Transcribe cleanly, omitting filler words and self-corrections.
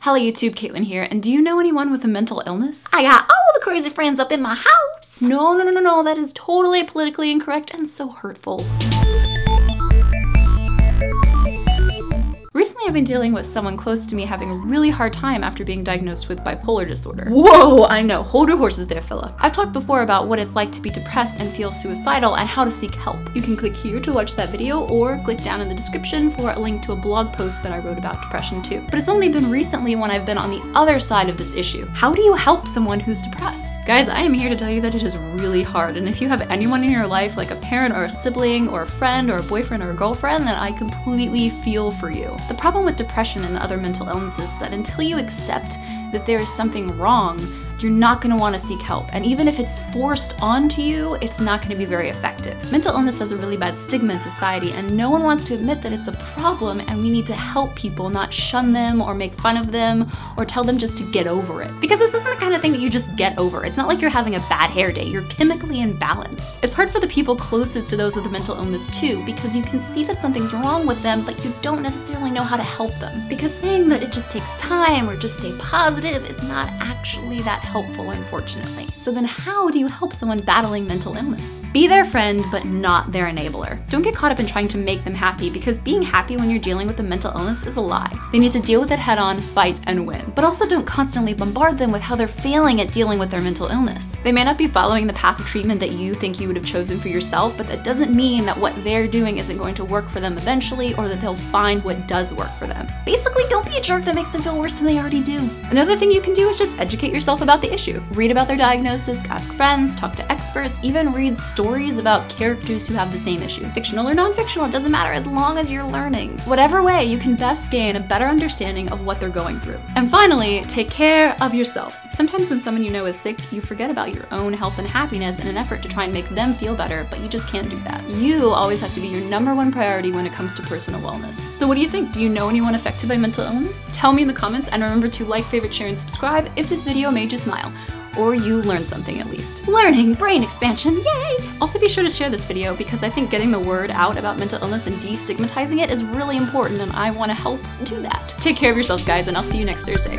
Hello YouTube, Kaitlyn here, and do you know anyone with a mental illness? I got all the crazy friends up in my house! No, that is totally politically incorrect and so hurtful. Recently, I've been dealing with someone close to me having a really hard time after being diagnosed with bipolar disorder. Whoa, I know, hold your horses there, fella. I've talked before about what it's like to be depressed and feel suicidal and how to seek help. You can click here to watch that video or click down in the description for a link to a blog post that I wrote about depression too. But it's only been recently when I've been on the other side of this issue. How do you help someone who's depressed? Guys, I am here to tell you that it is really hard, and if you have anyone in your life, like a parent or a sibling or a friend or a boyfriend or a girlfriend, then I completely feel for you. The problem with depression and other mental illnesses is that until you accept that there is something wrong, you're not going to want to seek help. And even if it's forced onto you, it's not going to be very effective. Mental illness has a really bad stigma in society, and no one wants to admit that it's a problem, and we need to help people, not shun them or make fun of them or tell them just to get over it. Because this isn't the kind of thing that you just get over. It's not like you're having a bad hair day. You're chemically imbalanced. It's hard for the people closest to those with a mental illness too, because you can see that something's wrong with them, but you don't necessarily know how to help them. Because saying that it just takes time or just stay positive is not actually that helpful, unfortunately. So then how do you help someone battling mental illness? Be their friend, but not their enabler. Don't get caught up in trying to make them happy, because being happy when you're dealing with a mental illness is a lie. They need to deal with it head on, fight, and win. But also don't constantly bombard them with how they're failing at dealing with their mental illness. They may not be following the path of treatment that you think you would have chosen for yourself, but that doesn't mean that what they're doing isn't going to work for them eventually, or that they'll find what does work for them. Basically, don't be a jerk that makes them feel worse than they already do. Another thing you can do is just educate yourself about the issue. Read about their diagnosis, ask friends, talk to experts, even read stories about characters who have the same issue. Fictional or non-fictional, it doesn't matter as long as you're learning. Whatever way, you can best gain a better understanding of what they're going through. And finally, take care of yourself. Sometimes when someone you know is sick, you forget about your own health and happiness in an effort to try and make them feel better, but you just can't do that. You always have to be your #1 priority when it comes to personal wellness. So what do you think? Do you know anyone affected by mental illness? Tell me in the comments, and remember to like, favorite, share, and subscribe if this video made you smile. Or you learned something at least. Learning, brain expansion, yay! Also be sure to share this video, because I think getting the word out about mental illness and destigmatizing it is really important, and I want to help do that. Take care of yourselves, guys, and I'll see you next Thursday.